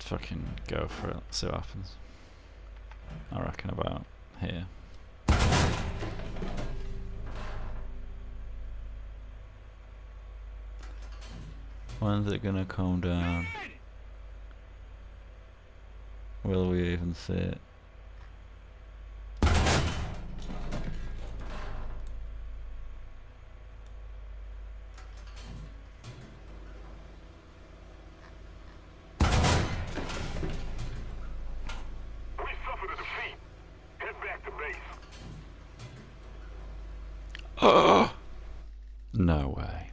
fucking go for it, see what happens. I reckon about here. When's it gonna come down? Will we even see it? Oh! No way.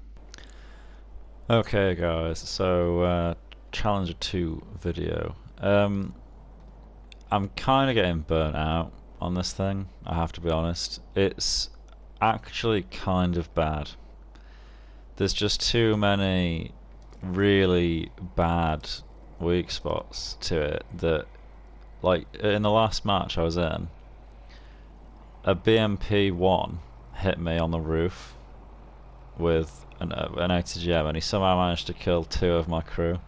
Okay guys, so Challenger 2 video. I'm kind of getting burnt out on this thing, I have to be honest. It's actually kind of bad. There's just too many really bad weak spots to it that, like, in the last match I was in, a BMP-1 hit me on the roof with an ATGM and he somehow managed to kill 2 of my crew.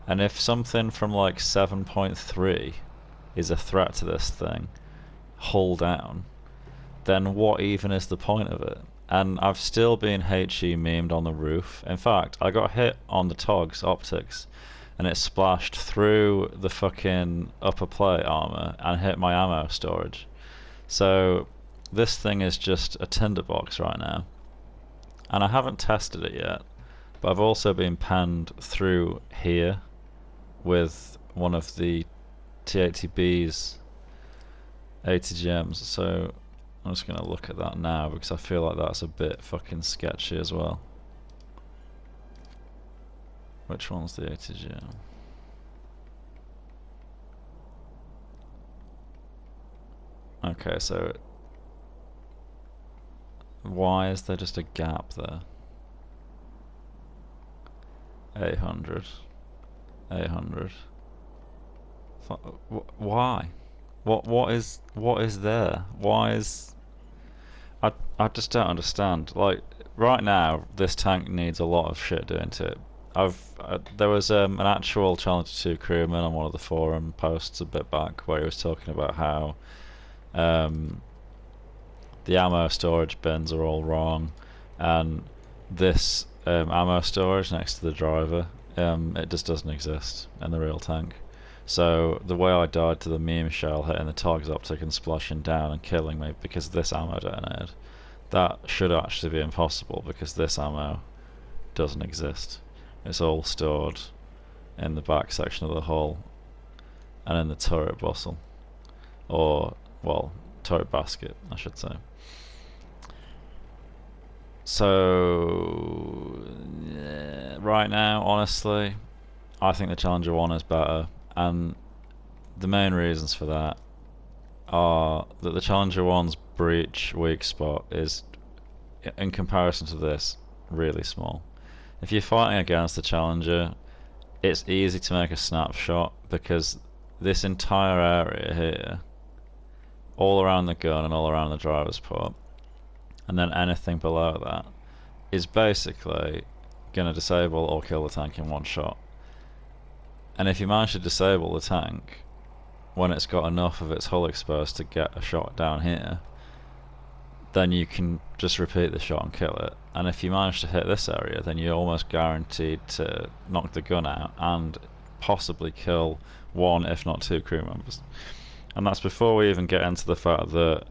And if something from like 7.3 is a threat to this thing, hull down, then what even is the point of it? And I've still been HE memed on the roof. In fact, I got hit on the TOG's optics and it splashed through the fucking upper plate armor and hit my ammo storage. So this thing is just a tinderbox right now. And I haven't tested it yet, but I've also been panned through here with one of the T80B's ATGMs, so I'm just going to look at that now because I feel like that's a bit fucking sketchy as well. Which one's the ATGM? Okay, so why is there just a gap there? 800. 800. Why? What is there? Why is... I just don't understand. Like, right now, this tank needs a lot of shit doing to it. There was an actual Challenger 2 crewman on one of the forum posts a bit back where he was talking about how the ammo storage bins are all wrong, and this ammo storage next to the driver, it just doesn't exist in the real tank. So the way I died to the meme shell hitting the TOG's optic and splashing down and killing me because this ammo detonated, that should actually be impossible because this ammo doesn't exist. It's all stored in the back section of the hull and in the turret bustle, or, well, turret basket I should say. So yeah, right now, honestly, I think the Challenger 1 is better, and the main reasons for that are that the Challenger 1's breach weak spot is, in comparison to this, really small. If you're fighting against the Challenger, it's easy to make a snapshot because this entire area here, all around the gun and all around the driver's port, and then anything below that, is basically going to disable or kill the tank in one shot. And if you manage to disable the tank when it's got enough of its hull exposed to get a shot down here, then you can just repeat the shot and kill it. And if you manage to hit this area, then you're almost guaranteed to knock the gun out and possibly kill 1 if not 2 crew members. And that's before we even get into the fact that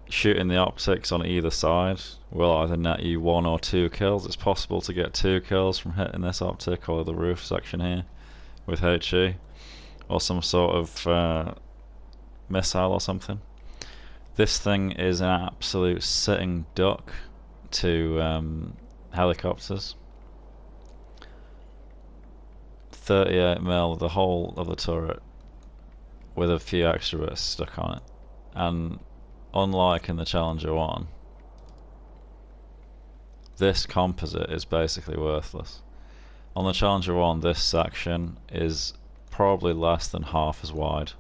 shooting the optics on either side will either net you 1 or 2 kills. It's possible to get 2 kills from hitting this optic or the roof section here with HE or some sort of missile or something. This thing is an absolute sitting duck to helicopters. 38mm the whole of the turret with a few extra bits stuck on it, and unlike in the Challenger 1, this composite is basically worthless. On the Challenger 1, this section is probably less than half as wide.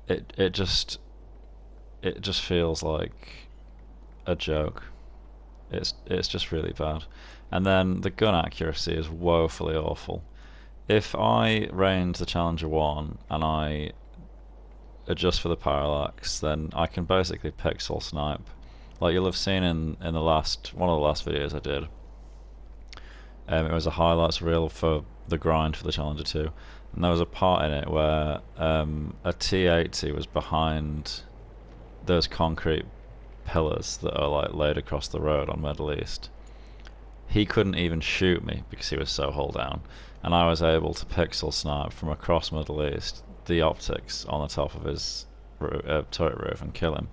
It just feels like a joke. It's just really bad. And then the gun accuracy is woefully awful. if I range the Challenger 1 and I adjust for the parallax, then I can basically pixel snipe. Like you'll have seen in one of the last videos I did. It was a highlights reel for the grind for the Challenger 2, and there was a part in it where a T80 was behind those concrete pillars that are like laid across the road on Middle East. He couldn't even shoot me because he was so hull down, and I was able to pixel snipe from across Middle East the optics on the top of his turret roof and kill him.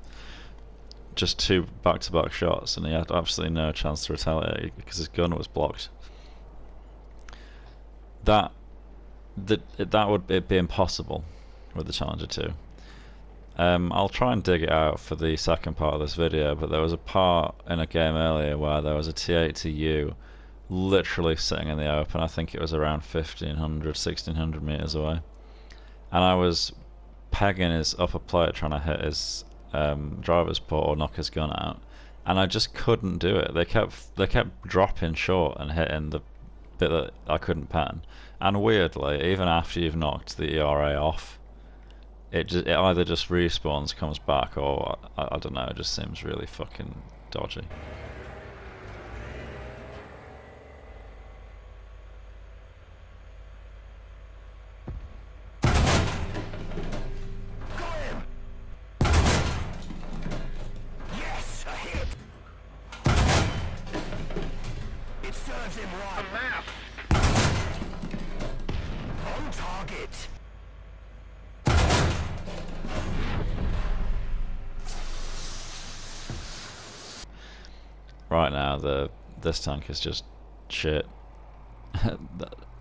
Just 2 back-to-back shots, and he had absolutely no chance to retaliate because his gun was blocked. That would be impossible with the Challenger 2. I'll try and dig it out for the second part of this video, but there was a part in a game earlier where there was a T80U literally sitting in the open. I think it was around 1600 meters away, and I was pegging his upper plate trying to hit his driver's port or knock his gun out, and I just couldn't do it. They kept dropping short and hitting the bit that I couldn't pen, and weirdly, even after you've knocked the ERA off, it either just respawns, comes back, or I don't know, it just seems really fucking dodgy. Yes, a hit. It serves him right. A map. On target. Right now, this tank is just shit.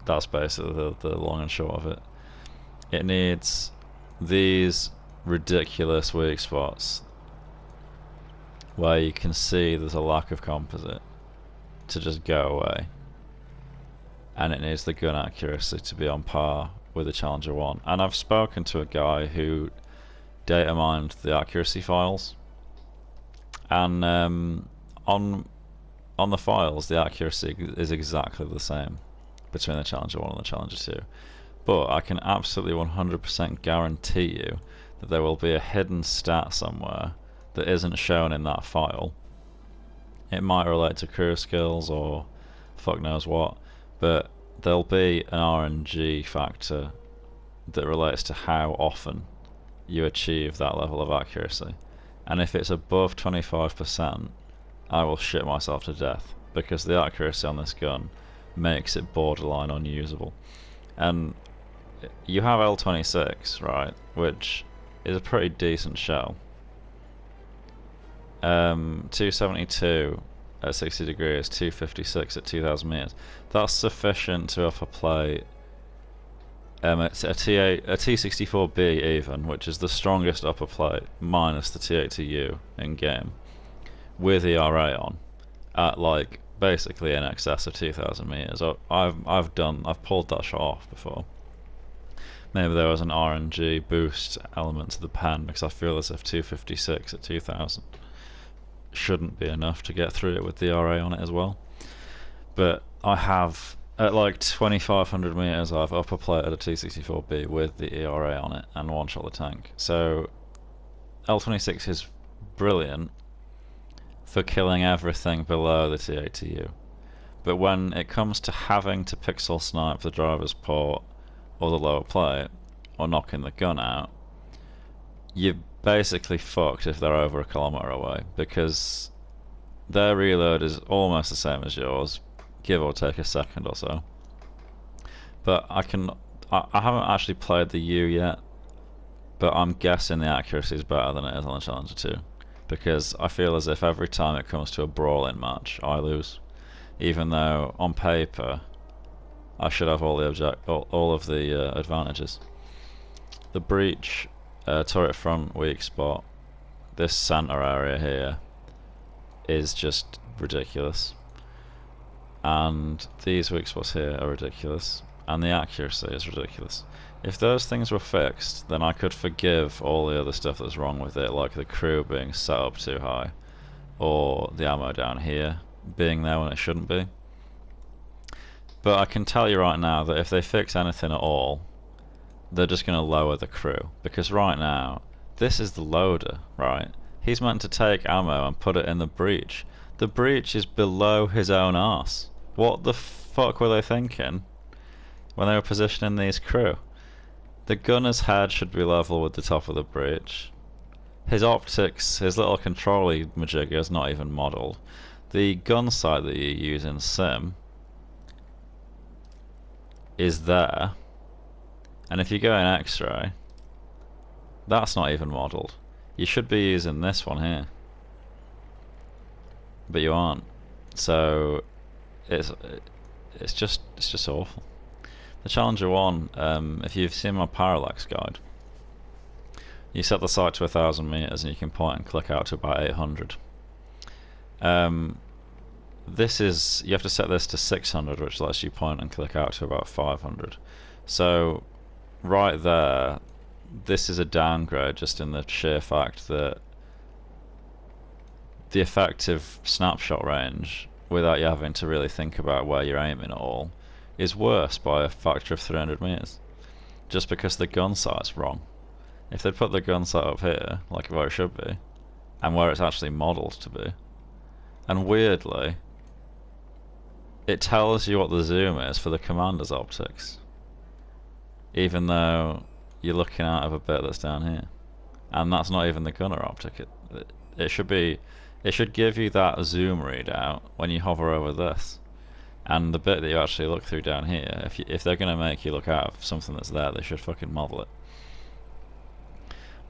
That's basically the long and short of it. It needs these ridiculous weak spots where you can see there's a lack of composite to just go away, and it needs the gun accuracy to be on par with the Challenger 1. And I've spoken to a guy who data mined the accuracy files, and on the files the accuracy is exactly the same between the Challenger 1 and the Challenger 2. But I can absolutely 100% guarantee you that there will be a hidden stat somewhere that isn't shown in that file. It might relate to crew skills or fuck knows what, but there'll be an RNG factor that relates to how often you achieve that level of accuracy. And if it's above 25%, I will shit myself to death, because the accuracy on this gun makes it borderline unusable. And you have L26, right, which is a pretty decent shell. 272 at 60 degrees, 256 at 2000 meters. That's sufficient to upper plate it's a T64B even, which is the strongest upper plate minus the T80U in game, with ERA on, at like basically in excess of 2000 meters. I've pulled that shot off before. Maybe there was an RNG boost element to the pen, because I feel as if 256 at 2000 shouldn't be enough to get through it with the ERA on it as well. But I have, at like 2500 meters, I've upper plated a T64B with the ERA on it and one shot the tank. So L26 is brilliant for killing everything below the T80U, but when it comes to having to pixel snipe the driver's port or the lower plate, or knocking the gun out, you're basically fucked if they're over a kilometre away, because their reload is almost the same as yours, give or take a second or so. But I haven't actually played the U yet, but I'm guessing the accuracy is better than it is on the Challenger 2, because I feel as if every time it comes to a brawling match, I lose, even though on paper I should have all of the advantages. The breach, turret front weak spot, this center area here is just ridiculous, and these weak spots here are ridiculous, and the accuracy is ridiculous. If those things were fixed, then I could forgive all the other stuff that's wrong with it, like the crew being set up too high, or the ammo down here being there when it shouldn't be. But I can tell you right now that if they fix anything at all, they're just going to lower the crew. Because right now, this is the loader, right? He's meant to take ammo and put it in the breach. The breach is below his own arse. What the fuck were they thinking when they were positioning these crew? The gunner's head should be level with the top of the breach. His optics, his little control-y majigger is not even modelled. The gun sight that you use in Sim is there, and if you go in X-ray, that's not even modelled. You should be using this one here, but you aren't. So it's just awful. The Challenger 1, if you've seen my parallax guide, you set the sight to 1,000 meters and you can point and click out to about 800. This is, you have to set this to 600, which lets you point and click out to about 500. So right there, this is a downgrade just in the sheer fact that the effective snapshot range, without you having to really think about where you're aiming at all, is worse by a factor of 300 meters, just because the gun sight's wrong. If they put the gun sight up here, like where it should be, and where it's actually modelled to be, and weirdly, it tells you what the zoom is for the commander's optics, even though you're looking out of a bit that's down here, and that's not even the gunner optic. It should be, it should give you that zoom readout when you hover over this, and the bit that you actually look through down here. If they're gonna make you look out of something that's there, they should fucking model it.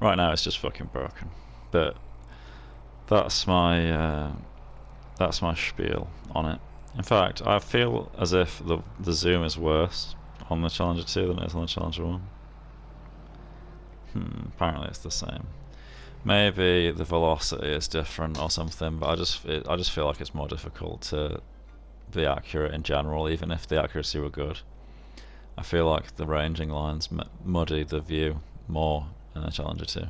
Right now it's just fucking broken, but that's my spiel on it. In fact, I feel as if the zoom is worse on the Challenger 2 than it is on the Challenger 1. Apparently it's the same. Maybe the velocity is different or something, but I just feel like it's more difficult to be accurate in general, even if the accuracy were good. I feel like the ranging lines muddy the view more in the Challenger 2.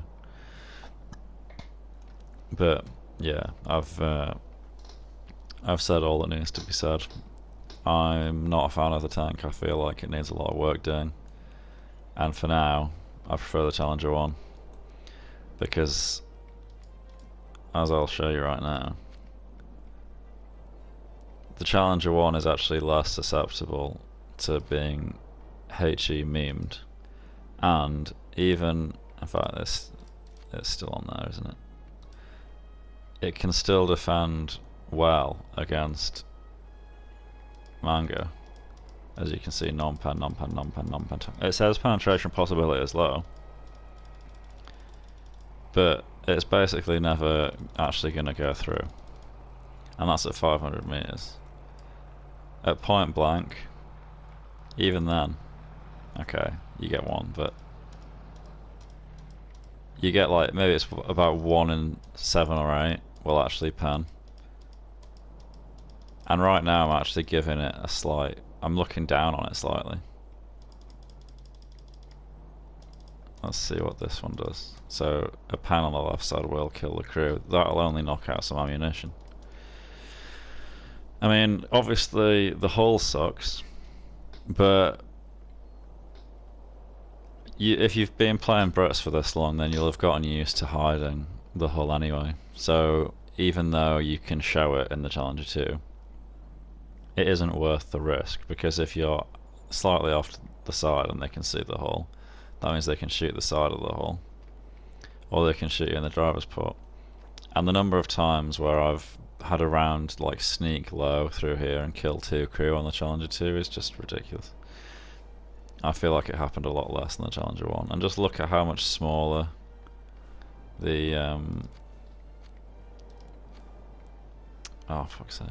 But yeah, I've said all that needs to be said. I'm not a fan of the tank. I feel like it needs a lot of work doing, and for now I prefer the Challenger 1, because as I'll show you right now, the Challenger 1 is actually less susceptible to being HE memed, and even, in fact it's still on there, isn't it? It can still defend well against Mango. As you can see, non-pen, non-pen, non-pen, non-pen. It says penetration possibility is low, but it's basically never actually going to go through, and that's at 500 meters. At point blank, even then, okay, you get one, but you get like, maybe it's about 1 in 7 or 8 will actually pen. And right now I'm actually giving it a slight, I'm looking down on it slightly. Let's see what this one does. So a pen on the left side will kill the crew. That'll only knock out some ammunition. I mean, obviously the hull sucks, but if you've been playing Brits for this long, then you'll have gotten used to hiding the hull anyway. So even though you can show it in the Challenger 2, it isn't worth the risk, because if you're slightly off the side and they can see the hull, that means they can shoot the side of the hull, or they can shoot you in the driver's port. And the number of times where I've had a round like sneak low through here and kill 2 crew on the Challenger 2 is just ridiculous. I feel like it happened a lot less than the Challenger 1, and just look at how much smaller the oh fuck's sake.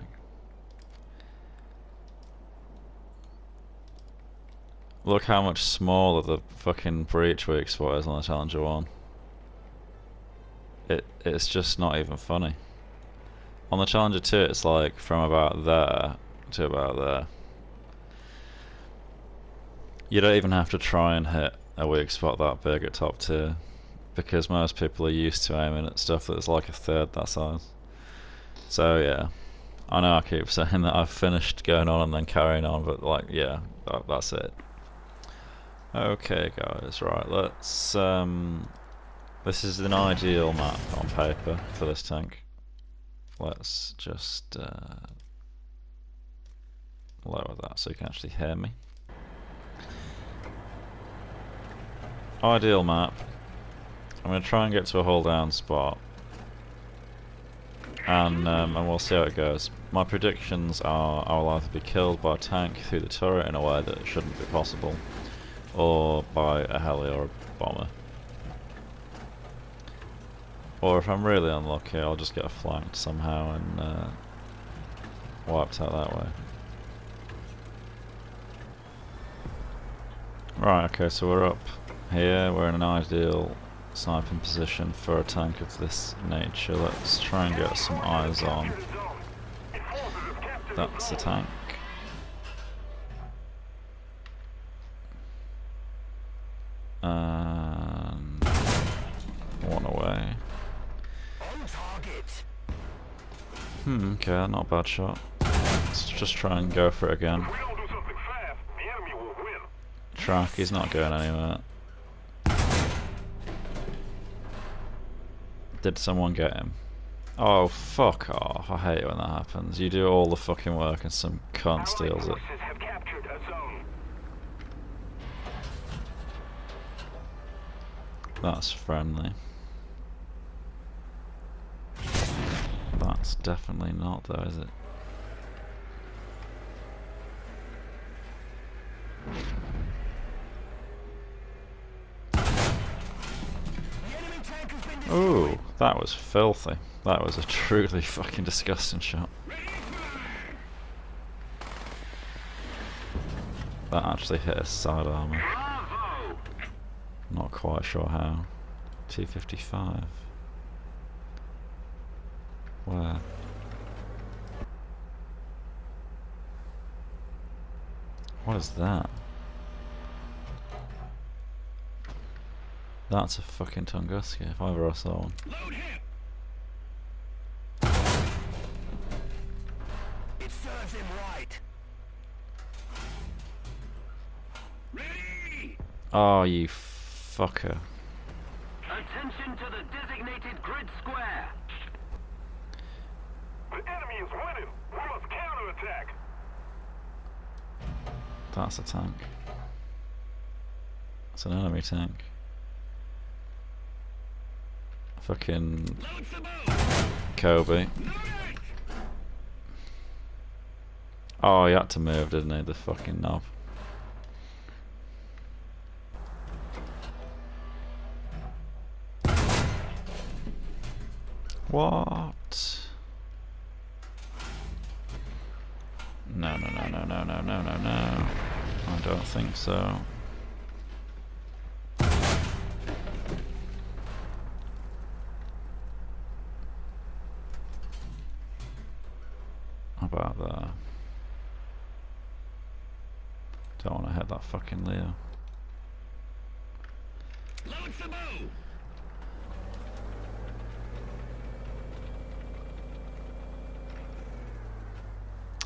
Look how much smaller the fucking breach weak spot is on the Challenger 1. It's just not even funny. On the Challenger 2 it's like from about there to about there. You don't even have to try and hit a weak spot that big at top tier, because most people are used to aiming at stuff that's like a third that size. So yeah, I know I keep saying that I've finished going on and then carrying on, but like, yeah, that's it. Okay, guys, right, let's, this is an ideal map on paper for this tank. Let's just, lower that so you can actually hear me. Ideal map. I'm going to try and get to a hold down spot, and we'll see how it goes. My predictions are I will either be killed by a tank through the turret in a way that shouldn't be possible, or by a heli or a bomber. Or if I'm really unlucky, I'll just get flanked somehow and wiped out that way. Right, okay, so we're up here, we're in an ideal sniping position for a tank of this nature. Let's try and get some eyes on. That's the tank. And one away. Okay, not a bad shot. Let's just try and go for it again. Track, he's not going anywhere. Did someone get him? Oh, fuck off. I hate it when that happens. You do all the fucking work and some cunt steals it. That's friendly. That's definitely not though, is it? Ooh, that was filthy. That was a truly fucking disgusting shot. That actually hit his side armor. Not quite sure how. 255. Where? What is that? That's a fucking Tunguska if I ever saw one. It serves him right. Ready! Oh, you fucker. Attention to the designated grid square. The enemy is winning. We must counterattack. That's a tank. It's an enemy tank. Fucking Kobe. Oh, he had to move, didn't he? The fucking knob. What? No, no, no, no, no, no, no, no, no. I don't think so. How about that? Don't want to hit that fucking Leo.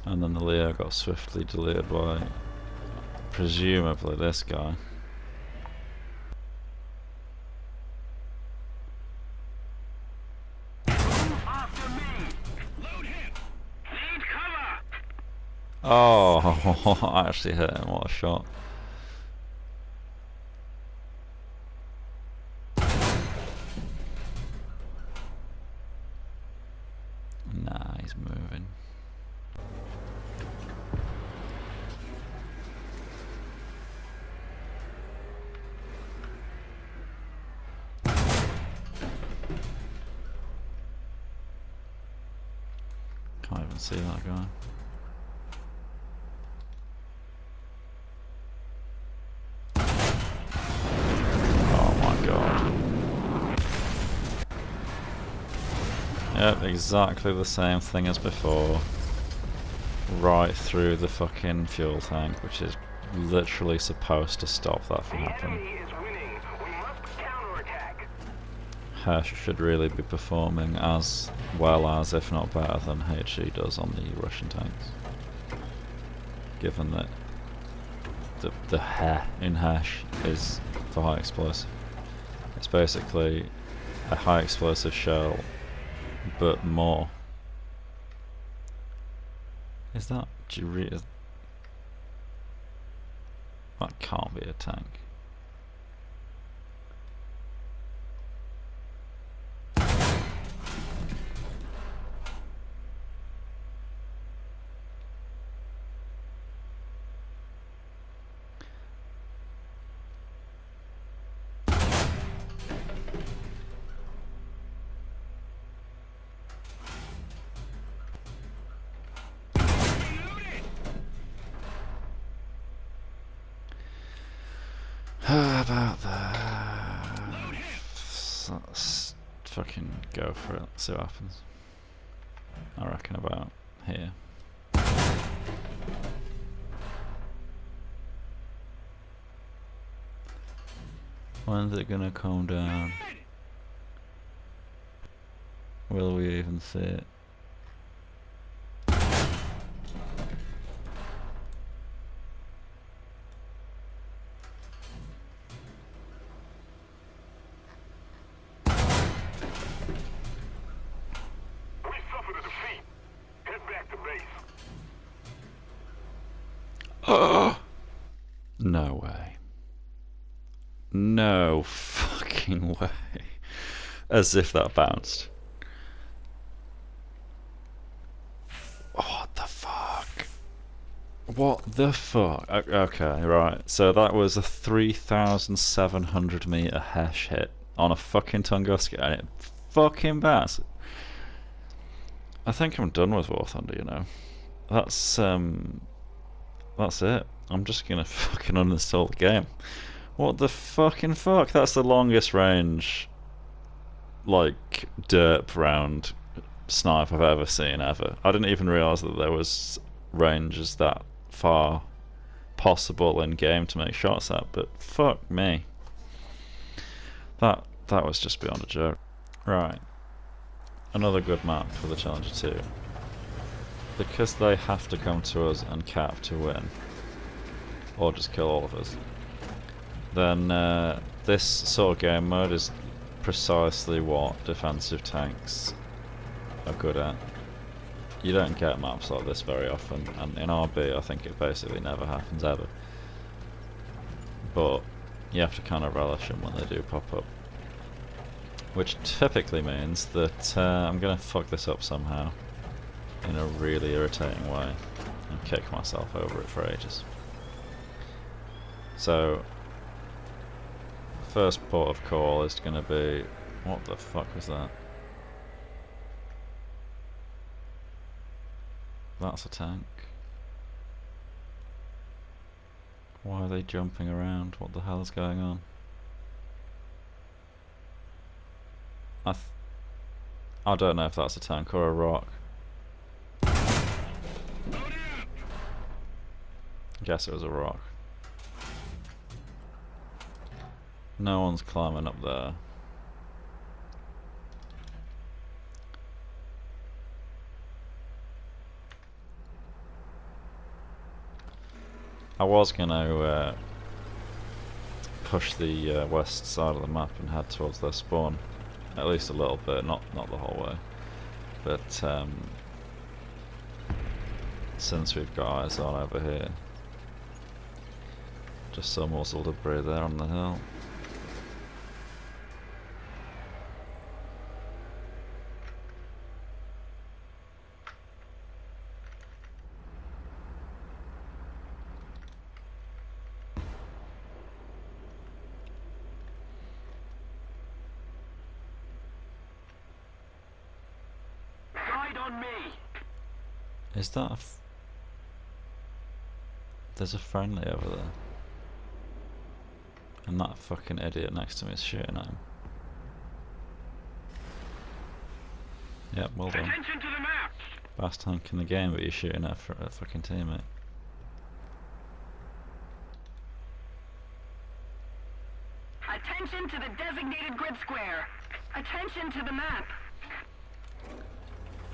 And then the Leo got swiftly deleted by presumably this guy. Oh, I actually hit him, what a shot. Nah, he's moving. Can't even see that guy. Yep, exactly the same thing as before. Right through the fucking fuel tank, which is literally supposed to stop that from happening. Hesh should really be performing as well as, if not better than, HE does on the Russian tanks. Given that the He in Hesh is for high explosive. It's basically a high explosive shell, but more. Is that that can't be a tank. How about that? Let's fucking go for it. Let's see what happens. I reckon about here. When's it gonna calm down? Will we even see it? No way. No fucking way. As if that bounced. What the fuck? What the fuck? Okay, right. So that was a 3,700 meter Hesh hit on a fucking Tunguska, and it fucking bounced. I think I'm done with WarThunder, you know. That's it. I'm just gonna fucking uninstall the game. What the fucking fuck? That's the longest range, like, derp round snipe I've ever seen, ever. I didn't even realise that there was ranges that far possible in game to make shots at, but fuck me. That was just beyond a joke. Right. Another good map for the Challenger 2. Because they have to come to us and cap to win, or just kill all of us, then this sort of game mode is precisely what defensive tanks are good at. You don't get maps like this very often, and in RB I think it basically never happens ever. But you have to kind of relish them when they do pop up. Which typically means that I'm going to fuck this up somehow in a really irritating way and kick myself over it for ages. So, first port of call is going to be... What the fuck was that? That's a tank. Why are they jumping around? What the hell is going on? I don't know if that's a tank or a rock. Guess it was a rock. No one's climbing up there. I was gonna push the west side of the map and head towards their spawn, at least a little bit, not the whole way. But since we've got eyes on over here, just some muzzle debris there on the hill. On me. Is that there's a friendly over there. And that fucking idiot next to me is shooting at him. Yep, well done. Attention to the map. Best tank in the game, but you're shooting at a fucking teammate. Attention to the designated grid square. Attention to the map.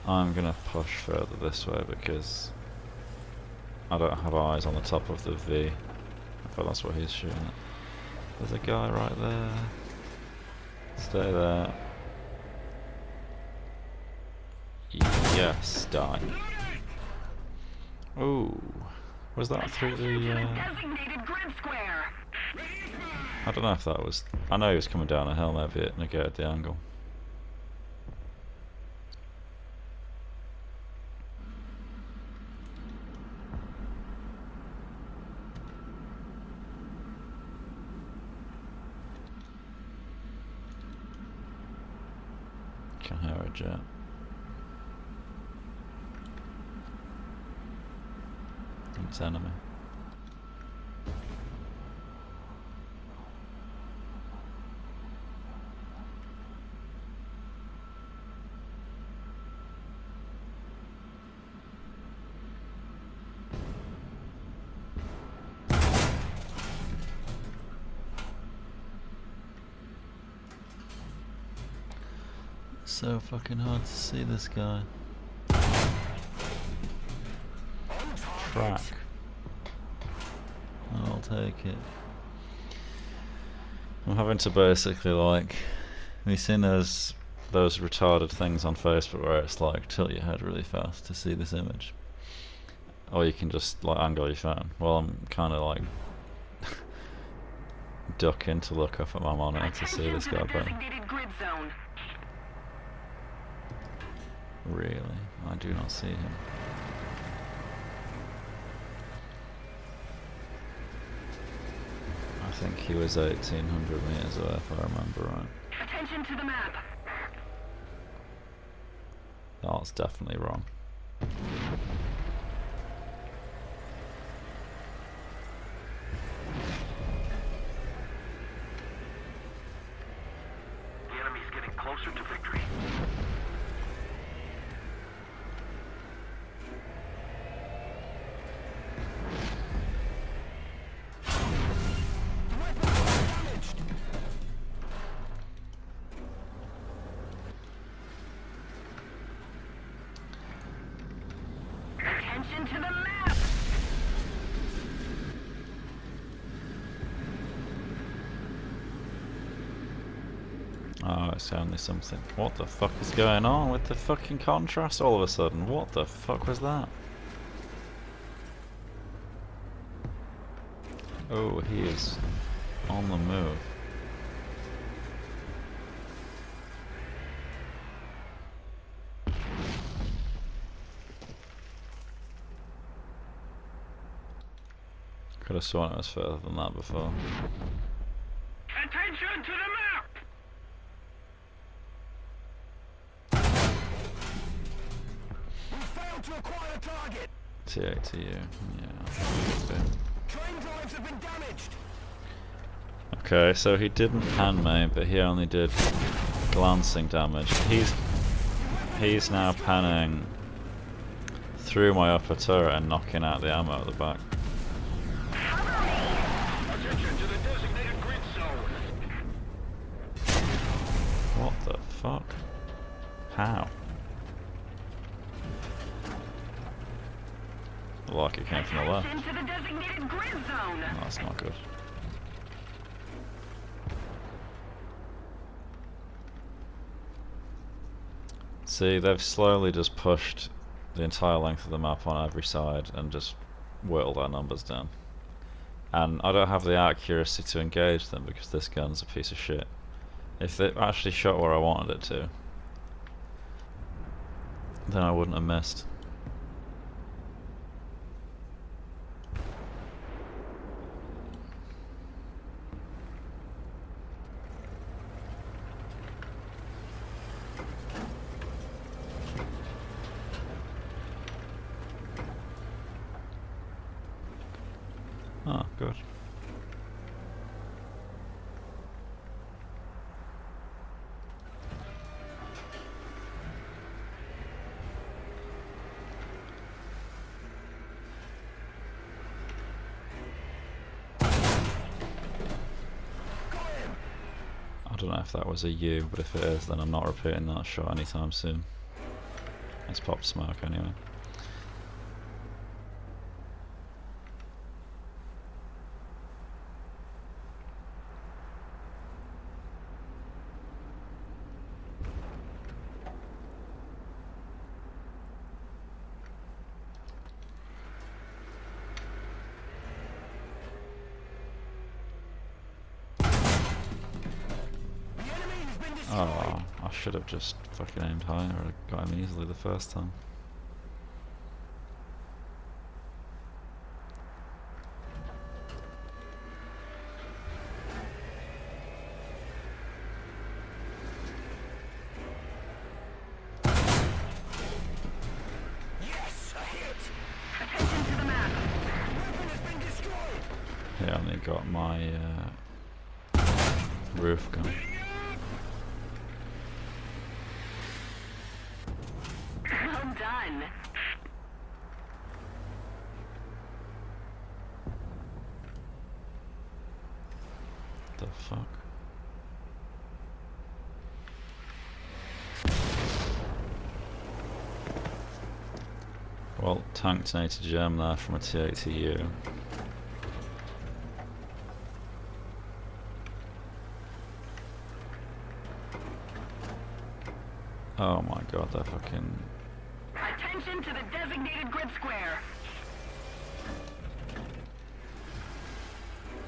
I'm gonna push further this way because I don't have eyes on the top of the V. I thought that's what he's shooting at. There's a guy right there. Stay there. Yes, die. Ooh. Was that through the... Designated grid square. I don't know if that was... I know he was coming down a hill, maybe it negated the angle. Can hear a jet. It's enemy. So fucking hard to see this guy. Track. I'll take it. I'm having to basically like, have you seen those retarded things on Facebook where it's like tilt your head really fast to see this image, or you can just like angle your phone? Well, I'm kind of like ducking to look up at my monitor to see this guy better. Really? I do not see him. I think he was 1800 meters away if I remember right. Attention to the map. That's definitely wrong. The enemy's getting closer to victory. Attention to the map! Oh, it's only something. What the fuck is going on with the fucking contrast all of a sudden? What the fuck was that? Oh, he is on the move. Could have sworn it was further than that before. Attention to the map! We failed to acquire target! TA to you. Yeah. Train drives have been damaged! Okay, so he didn't pan me, but he only did glancing damage. He's now panning through my upper turret and knocking out the ammo at the back. Attention to the designated grid zone! What the fuck? How? Like it came from the left. Attention to the designated grid zone! No, that's not good. See, they've slowly just pushed the entire length of the map on every side and just whittled our numbers down. And I don't have the accuracy to engage them because this gun's a piece of shit. If it actually shot where I wanted it to, then I wouldn't have missed. Oh, good. don't know if that was a U, but if it is, then I'm not repeating that shot anytime soon. Let's pop smoke anyway. Oh, I should have just fucking aimed higher. I got him easily the first time. Yes, a hit. Attention to the map. The weapon has been destroyed. He only got my roof gun. Well done. The fuck? Well, tanked an 80 gem there from a T80U. Oh my god, they're fucking... Attention to the designated grid square.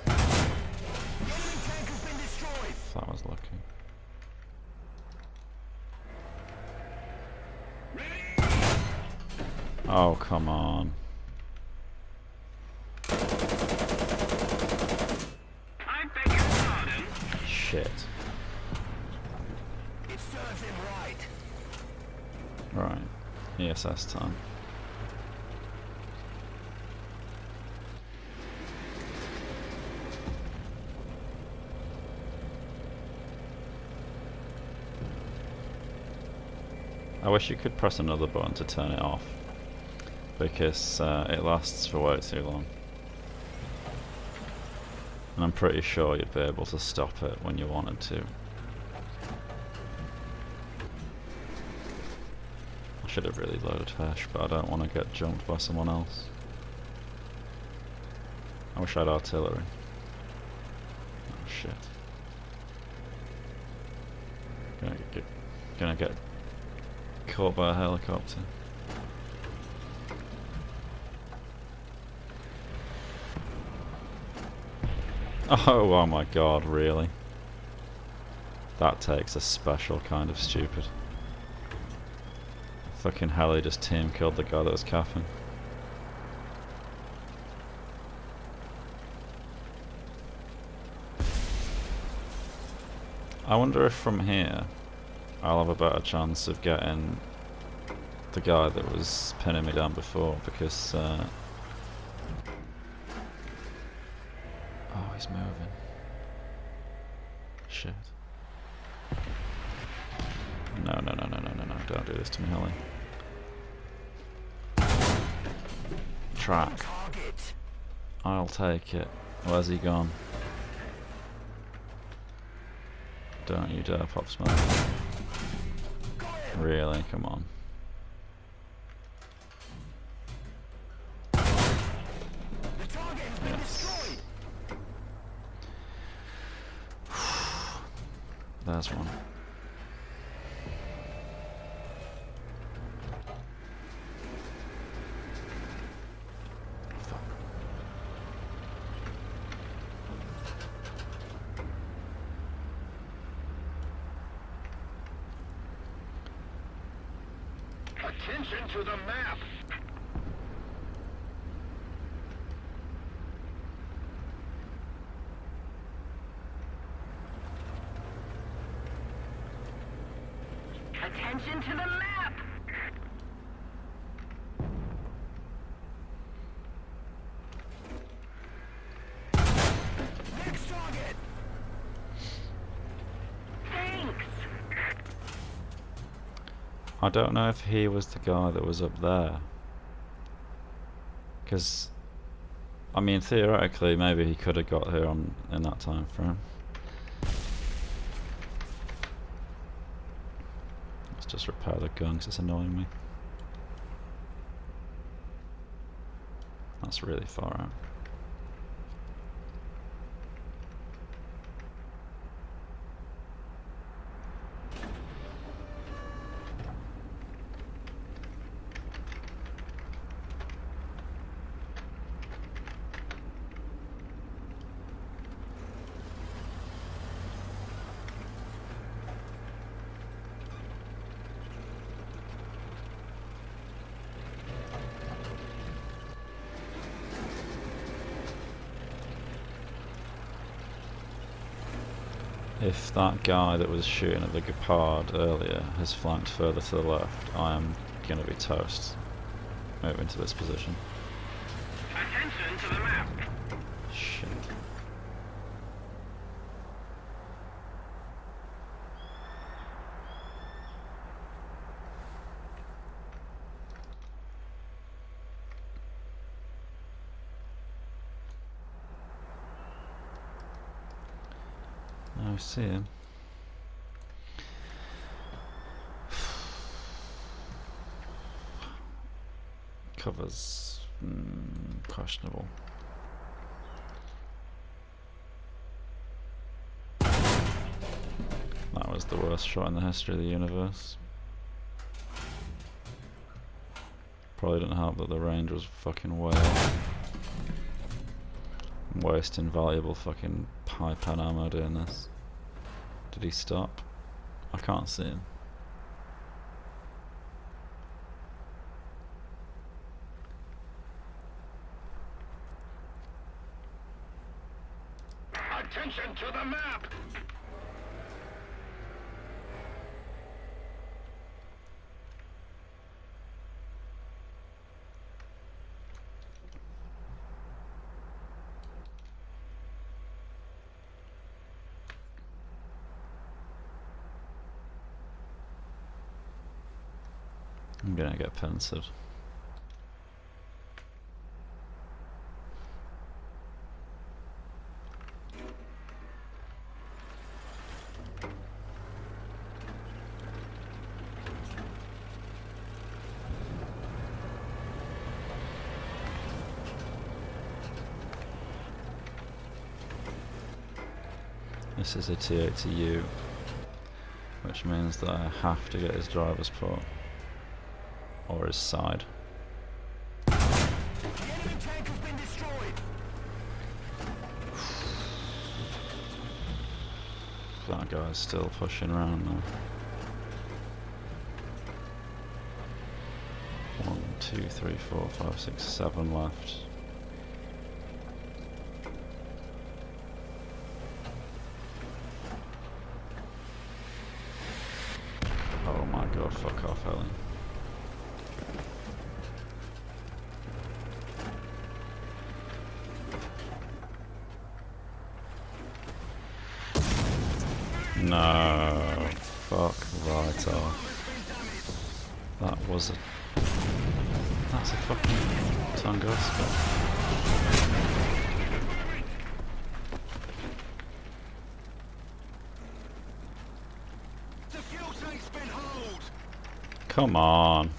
The enemy tank has been destroyed. That was lucky. Oh, come on. I beg your pardon. Shit. It serves him right. Right. ESS time. I wish you could press another button to turn it off, because it lasts for way too long. And I'm pretty sure you'd be able to stop it when you wanted to. I should have really loaded Hesh, but I don't want to get jumped by someone else. I wish I had artillery. Oh shit. Gonna get caught by a helicopter. Oh my god, really? That takes a special kind of stupid. Fucking heli just team killed the guy that was capping. I wonder if from here I'll have a better chance of getting the guy that was pinning me down before, because oh, he's moving. Shit. No, don't do this to me, heli. Track. I'll take it. Where's he gone? Don't you dare pop smoke. Really? Come on. Yes. There's one. Attention to the map. Attention to the map. Next target. Thanks. I don't know if he was the guy that was up there. Because, I mean, theoretically, maybe he could have got here in that time frame. Let's just repair the gun 'cause it's annoying me. That's really far out. If that guy that was shooting at the Gepard earlier has flanked further to the left, I am gonna be toast. Moving to this position. Attention to the map. Shit. I see him. Covers questionable. That was the worst shot in the history of the universe. Probably didn't help that the range was fucking way off. I'm wasting valuable fucking pipe and ammo doing this. Did he stop? I can't see him. Attention to the map. I'm gonna get pincered. This is a T8 to U, which means that I have to get his driver's port or his side. The enemy tank has been destroyed. That guy's still pushing around now. 1, 2, 3, 4, 5, 6, 7 left. Oh my god, fuck off, Helen. No, fuck right off. That was a... That's a fucking Tunguska. The fuel tank's been hauled. Come on.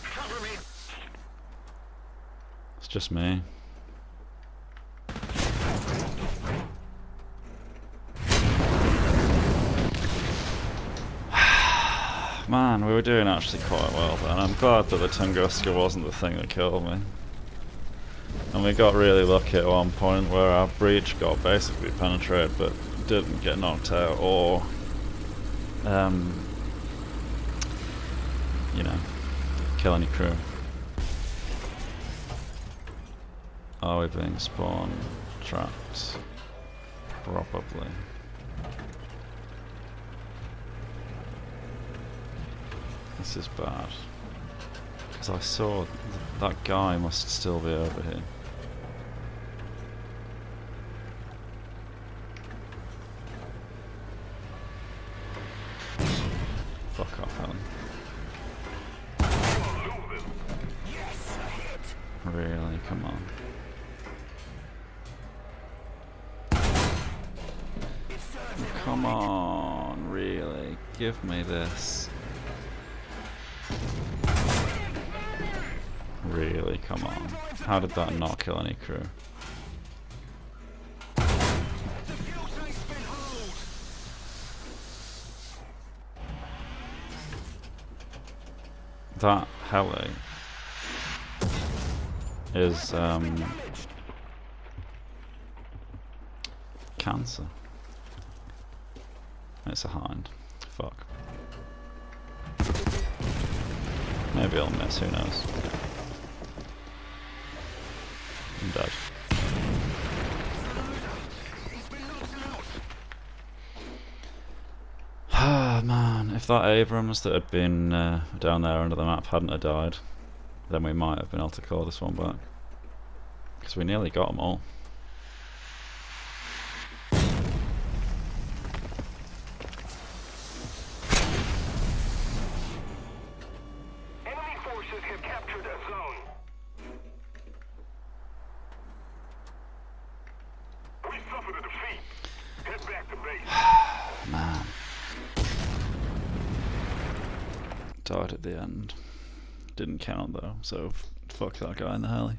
Cover me. It's just me. Man, we were doing actually quite well then. I'm glad that the Tunguska wasn't the thing that killed me. And we got really lucky at one point where our breach got basically penetrated but didn't get knocked out or, you know, kill any crew. Are we being spawn trapped? Probably. This is bad. Because I saw that guy must still be over here. Fuck off, Helen. Yes, a hit. Really? Come on. It serves him Come right. on. Really? Give me this. Really? Come on. How did that not kill any crew? That heli is cancer. It's a hind. Fuck. Maybe I'll miss, who knows. I'm dead. Ah man, if that Abrams that had been down there under the map hadn't have died, then we might have been able to call this one back. Because we nearly got them all. Enemy forces have captured a zone. We suffered a defeat. Head back to base. Man. Died at the end. Didn't count though, so fuck that guy in the heli.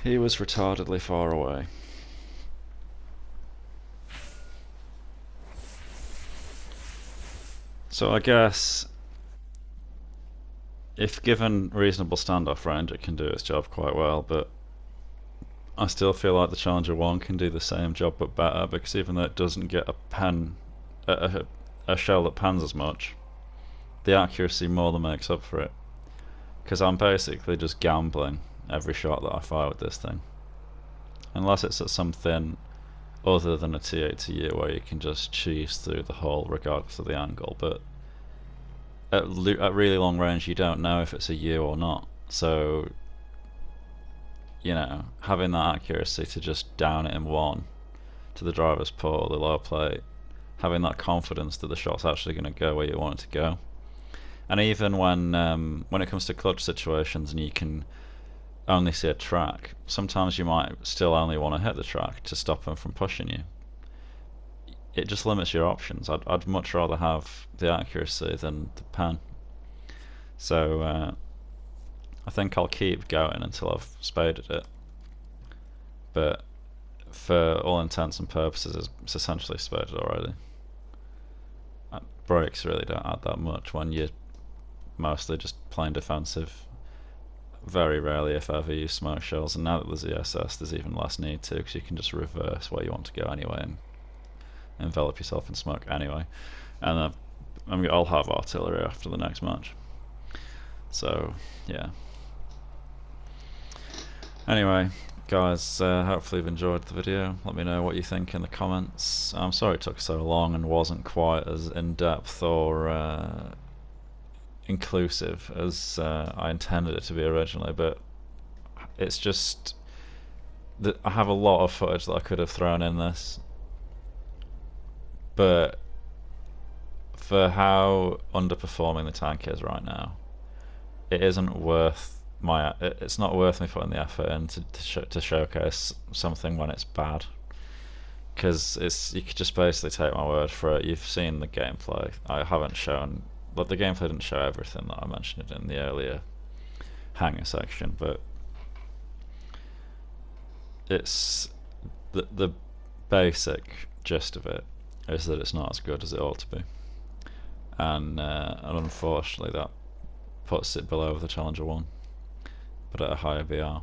He was retardedly far away. So I guess if given reasonable standoff range it can do its job quite well, but I still feel like the Challenger 1 can do the same job but better, because even though it doesn't get a shell that pans as much, the accuracy more than makes up for it. Because I'm basically just gambling every shot that I fire with this thing. Unless it's at something other than a T80U where you can just cheese through the hull regardless of the angle, but at really long range you don't know if it's a U or not. So, you know, having that accuracy to just down it in one to the driver's port or the lower plate, having that confidence that the shot's actually going to go where you want it to go. And even when it comes to clutch situations and you can only see a track, sometimes you might still only want to hit the track to stop them from pushing you. It just limits your options. I'd much rather have the accuracy than the pan. So I think I'll keep going until I've spaded it. But for all intents and purposes, it's essentially spaded already. Brakes really don't add that much when you're mostly just playing defensive. Very rarely, if ever, use smoke shells, and now that there's ESS, there's even less need to, because you can just reverse where you want to go anyway and envelop yourself in smoke anyway. And I'll have artillery after the next match. So, yeah. Anyway, guys, hopefully you've enjoyed the video. Let me know what you think in the comments. I'm sorry it took so long and wasn't quite as in-depth or inclusive as I intended it to be originally, but it's just that I have a lot of footage that I could have thrown in this, but for how underperforming the tank is right now, it isn't worth it's not worth me putting the effort in to showcase something when it's bad, because you could just basically take my word for it. You've seen the gameplay. I haven't shown, but the gameplay didn't show everything that I mentioned in the earlier hangar section, but it's the basic gist of it is that it's not as good as it ought to be, and unfortunately that puts it below the Challenger 1, but at a higher BR, and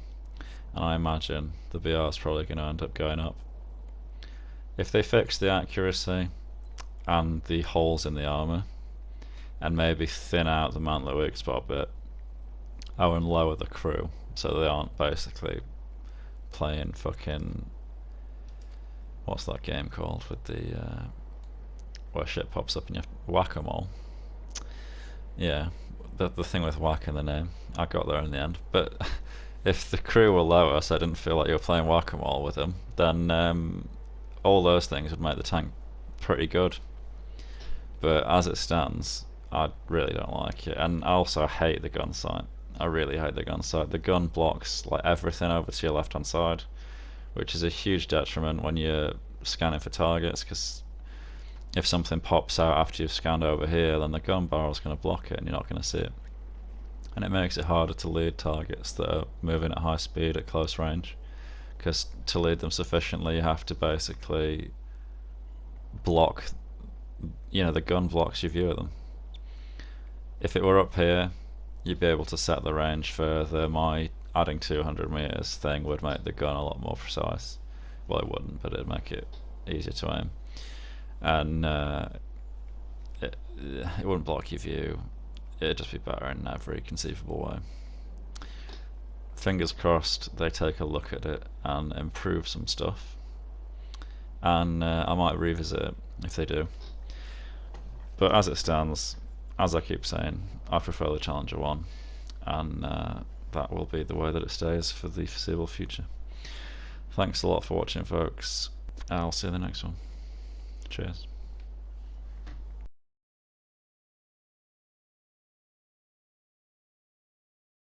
I imagine the BR is probably going to end up going up. If they fix the accuracy and the holes in the armour, and maybe thin out the mantler weak spot a bit, and lower the crew so they aren't basically playing fucking, what's that game called with the where shit pops up in your whack-a-mole. Yeah, the thing with whack in the name. I got there in the end. But if the crew were lower, so I didn't feel like you were playing whack-a-mole with them, then all those things would make the tank pretty good. But as it stands, I really don't like it, and I also hate the gun sight. I really hate the gun sight. The gun blocks like everything over to your left hand side, which is a huge detriment when you're scanning for targets, because if something pops out after you've scanned over here, then the gun barrel's going to block it and you're not going to see it. And it makes it harder to lead targets that are moving at high speed at close range, because to lead them sufficiently you have to basically block, the gun blocks your view of them. If it were up here, you'd be able to set the range further. My adding 200 meters thing would make the gun a lot more precise. Well, it wouldn't, but it'd make it easier to aim. And it wouldn't block your view. It'd just be better in every conceivable way. Fingers crossed they take a look at it and improve some stuff. And I might revisit it if they do. But as it stands, as I keep saying, I prefer the Challenger 1, and that will be the way that it stays for the foreseeable future. Thanks a lot for watching, folks. I'll see you in the next one. Cheers.